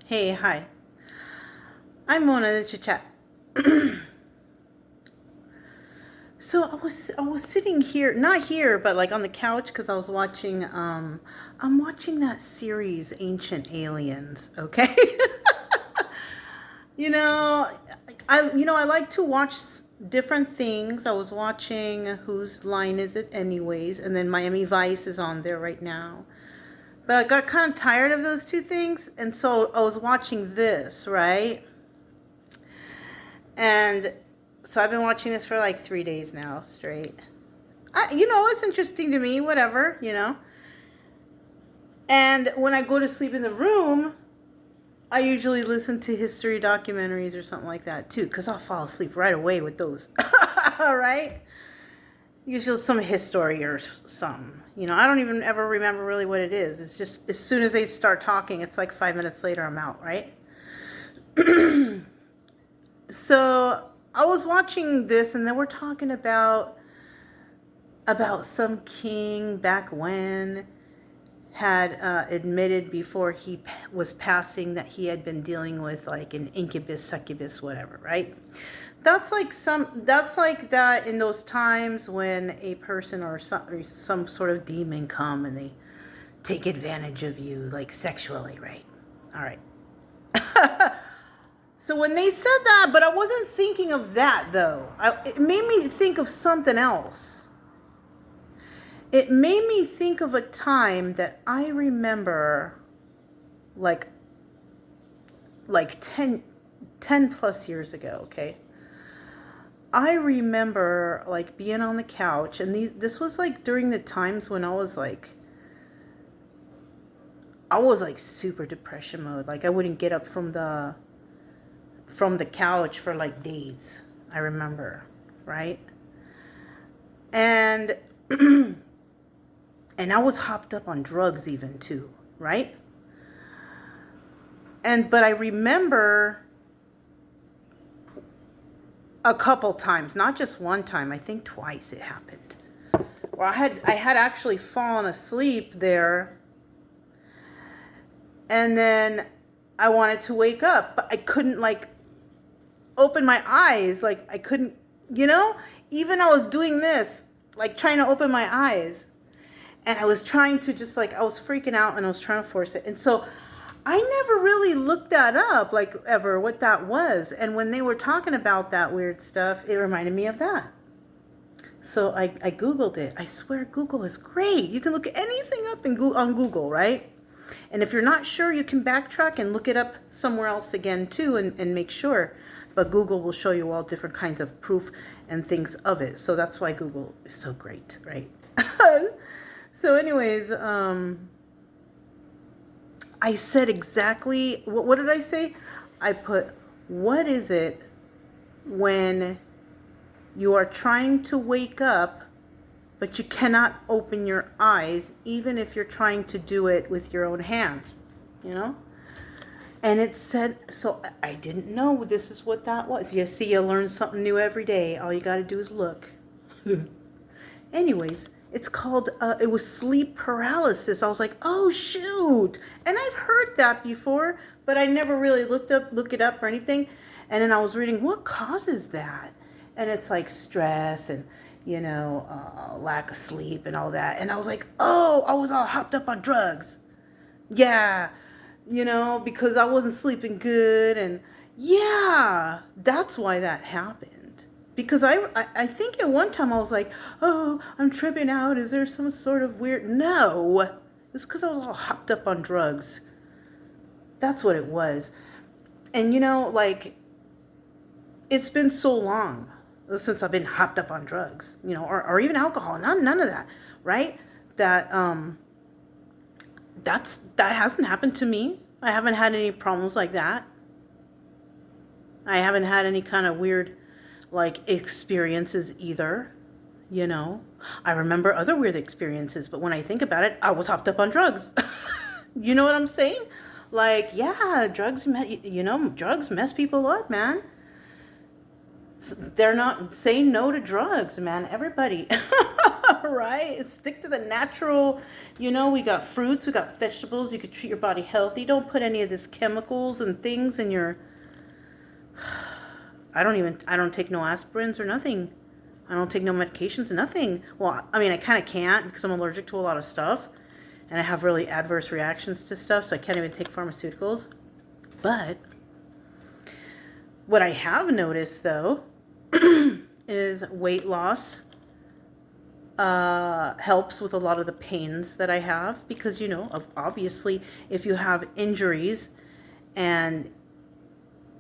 Hey, hi. I'm Mona, the Chit Chat. So I was sitting here, not here, but like on the couch because I was watching I'm watching that series Ancient Aliens, okay? you know, I like to watch different things. I was watching Whose Line Is It Anyways, and then Miami Vice is on there right now. But I got kind of tired of those two things, and so I was watching this, right? And so I've been watching this for like 3 days now straight. It's interesting to me, whatever. And when I go to sleep in the room, I usually listen to history documentaries or something like that too, because I'll fall asleep right away with those. All right? Usually some history or something. I don't even ever remember really what it is. It's just as soon as they start talking, it's like 5 minutes later I'm out, right? So I was watching this, and then we're talking about some king back when had admitted before he was passing that he had been dealing with like an incubus, succubus, whatever, right? That's like that in those times when a person or some sort of demon come and they take advantage of you, like sexually, right? All right. So when they said that, but I wasn't thinking of that though. It made me think of something else. It made me think of a time that I remember like 10 plus years ago, okay? I remember like being on the couch, and this was like during the times when I was like super depression mode. Like I wouldn't get up from the couch for like days, I remember, right? And and I was hopped up on drugs even too, right? But I remember a couple times, not just one time, I think twice it happened. Well, I had actually fallen asleep there, and then I wanted to wake up, but I couldn't like open my eyes. Like I couldn't, even I was doing this, like trying to open my eyes, and I was trying to just like, I was freaking out and I was trying to force it. And so I never really looked that up, like ever, what that was. And when they were talking about that weird stuff, it reminded me of that. So I Googled it. I swear Google is great. You can look anything up on Google, right? And if you're not sure, you can backtrack and look it up somewhere else again too, and make sure. But Google will show you all different kinds of proof and things of it. So that's why Google is so great, right? So anyways, I said exactly, what did I say? I put, what is it when you are trying to wake up, but you cannot open your eyes, even if you're trying to do it with your own hands, And it said, so I didn't know this is what that was. You see, you learn something new every day. All you got to do is look. Anyways, it's called, it was sleep paralysis. I was like, oh, shoot. And I've heard that before, but I never really look it up or anything. And then I was reading, what causes that? And it's like stress and, lack of sleep and all that. And I was like, oh, I was all hopped up on drugs. Yeah. Because I wasn't sleeping good. And yeah, that's why that happened. Because I think at one time I was like, oh, I'm tripping out. Is there some sort of weird... No. It's because I was all hopped up on drugs. That's what it was. And it's been so long since I've been hopped up on drugs, or even alcohol. None of that, right? That hasn't happened to me. I haven't had any problems like that. I haven't had any kind of weird like experiences either. I remember other weird experiences, but when I think about it, I was hopped up on drugs. You know what I'm saying? Like, yeah, drugs mess people up, man. They're not, say no to drugs, man. Everybody, right? Stick to the natural. We got fruits, we got vegetables. You could treat your body healthy. Don't put any of this chemicals and things in your. I don't take no aspirins or nothing. I don't take no medications, nothing. Well, I mean, I kind of can't because I'm allergic to a lot of stuff. And I have really adverse reactions to stuff, so I can't even take pharmaceuticals. But what I have noticed, though, is weight loss helps with a lot of the pains that I have. Because, obviously, if you have injuries and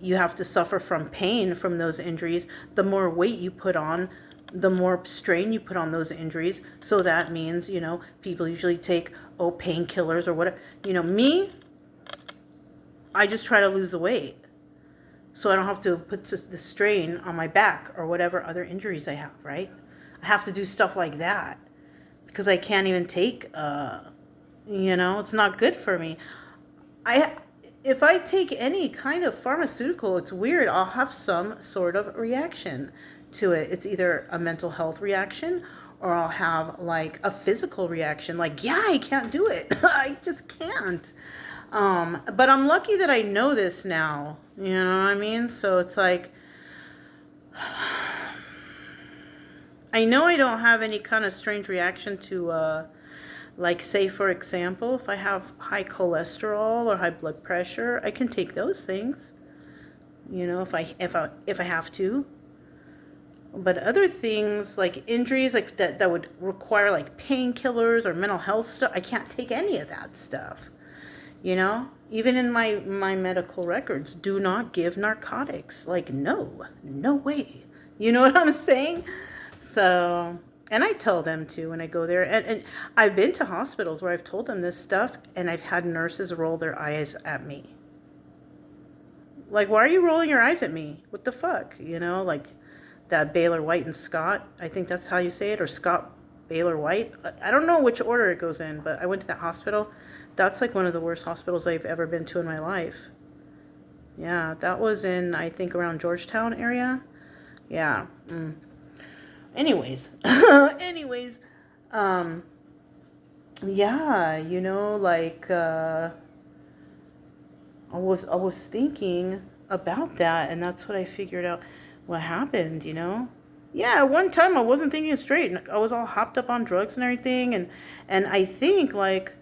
you have to suffer from pain from those injuries, the more weight you put on, the more strain you put on those injuries. So that means, people usually take, painkillers or whatever. Me, I just try to lose the weight so I don't have to put the strain on my back or whatever other injuries I have, right? I have to do stuff like that because I can't even take, it's not good for me. If I take any kind of pharmaceutical, it's weird. I'll have some sort of reaction to it. It's either a mental health reaction or I'll have like a physical reaction. Like, yeah, I can't do it. I just can't. But I'm lucky that I know this now. You know what I mean? So it's like, I know I don't have any kind of strange reaction to, like, say, for example, if I have high cholesterol or high blood pressure, I can take those things, if I have to. But other things like injuries like that would require like painkillers or mental health stuff, I can't take any of that stuff. Even in my medical records, do not give narcotics. Like, no way. You know what I'm saying? So, and I tell them too when I go there. And I've been to hospitals where I've told them this stuff and I've had nurses roll their eyes at me. Like, why are you rolling your eyes at me? What the fuck? Like that Baylor White and Scott. I think that's how you say it. Or Scott Baylor White. I don't know which order it goes in, but I went to that hospital. That's like one of the worst hospitals I've ever been to in my life. Yeah, that was in, I think, around Georgetown area. Yeah. Anyways, yeah, like, I was thinking about that, and that's what I figured out what happened, Yeah, one time I wasn't thinking straight, and I was all hopped up on drugs and everything, and I think, like,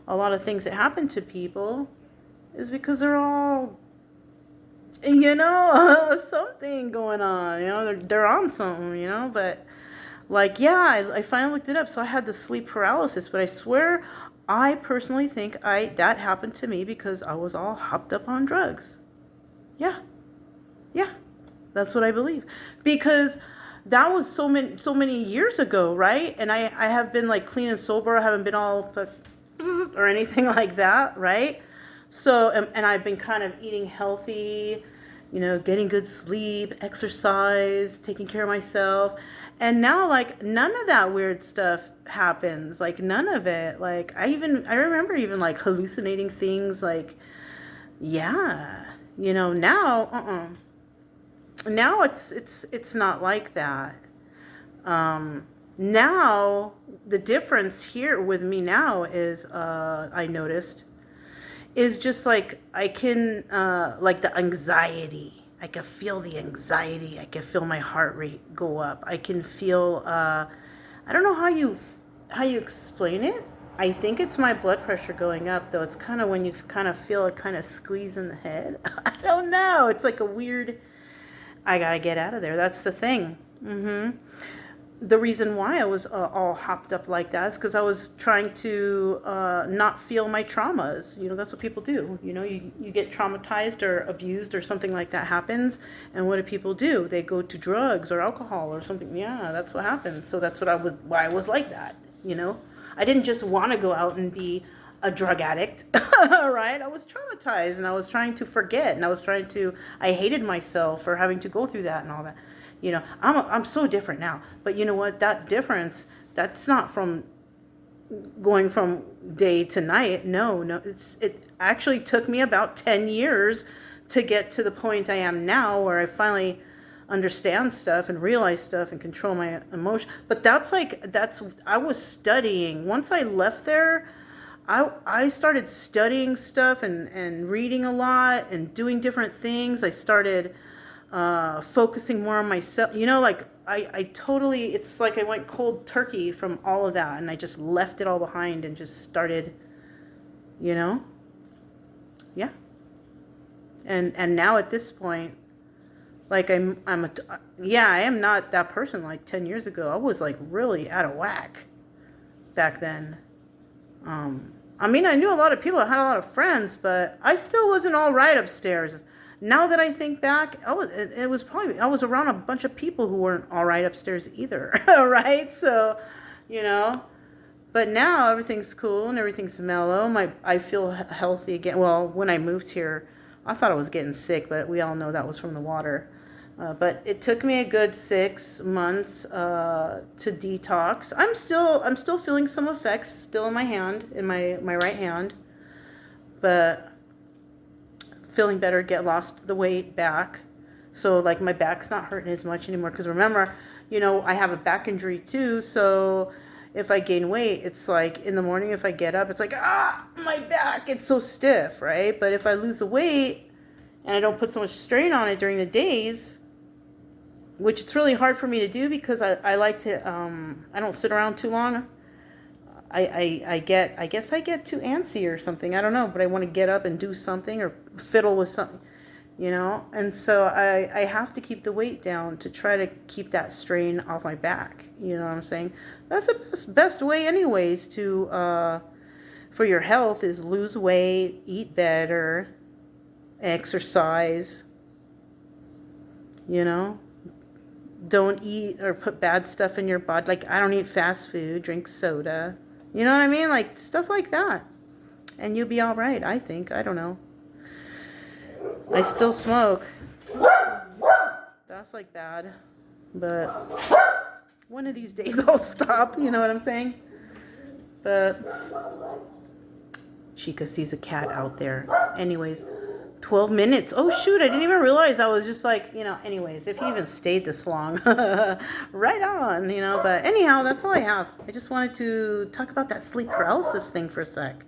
a lot of things that happen to people is because they're all, something going on, they're on something, but, like, yeah, I finally looked it up, so I had the sleep paralysis, but I swear, I personally think that happened to me because I was all hopped up on drugs. Yeah, that's what I believe, because that was so many years ago, right? And I have been like clean and sober, I haven't been all or anything like that, right? So, and I've been kind of eating healthy, getting good sleep, exercise, taking care of myself. And now, like, none of that weird stuff happens. Like, none of it. Like, I remember even, like, hallucinating things. Like, yeah, now, now it's not like that. Now, the difference here with me now is, I noticed, is just like, I can, like the anxiety. I can feel the anxiety. I can feel my heart rate go up. I can feel, I don't know how you explain it. I think it's my blood pressure going up, though. It's kind of when you kind of feel it kind of squeeze in the head. I don't know. It's like a weird, I got to get out of there. That's the thing. The reason why I was all hopped up like that is because I was trying to not feel my traumas. That's what people do. You get traumatized or abused or something like that happens. And what do people do? They go to drugs or alcohol or something. Yeah, that's what happens. So that's why I was like that. I didn't just want to go out and be a drug addict, right? I was traumatized and I was trying to forget and I hated myself for having to go through that and all that. I'm so different now. But you know what? That difference, that's not from going from day to night. No. It actually took me about 10 years to get to the point I am now where I finally understand stuff and realize stuff and control my emotion. But I was studying. Once I left there, I started studying stuff and reading a lot and doing different things. I started focusing more on myself. Like I totally, it's like I went cold turkey from all of that, and I just left it all behind and just started, yeah. And now at this point, like I am not that person like 10 years ago. I was like really out of whack back then. I mean, I knew a lot of people, I had a lot of friends, but I still wasn't all right upstairs. Now that I think back, I was around a bunch of people who weren't all right upstairs either, right? So, but now everything's cool and everything's mellow. I feel healthy again. Well, when I moved here, I thought I was getting sick, but we all know that was from the water. But it took me a good 6 months to detox. I'm still feeling some effects still in my hand, in my right hand, but feeling better. Lost the weight back, so like my back's not hurting as much anymore. Because remember, I have a back injury too. So if I gain weight, it's like in the morning if I get up, it's like my back, it's so stiff, right? But if I lose the weight and I don't put so much strain on it during the days, which it's really hard for me to do because I like to, I don't sit around too long. I guess I get too antsy or something. I don't know, but I want to get up and do something or fiddle with something, and so I have to keep the weight down to try to keep that strain off my back. You know what I'm saying? That's the best way anyways to, for your health, is lose weight, eat better, exercise, don't eat or put bad stuff in your body. Like, I don't eat fast food, drink soda. You know what I mean? Like, stuff like that. And you'll be all right, I think. I don't know. I still smoke. That's, like, bad. But one of these days I'll stop. You know what I'm saying? But Chica sees a cat out there. Anyways, 12 minutes. Oh, shoot. I didn't even realize. I was just like, anyways, if you even stayed this long. Right on, But anyhow, that's all I have. I just wanted to talk about that sleep paralysis thing for a sec.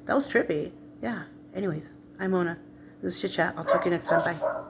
That was trippy. Yeah. Anyways, I'm Mona. This is Chit Chat. I'll talk to you next time. Bye.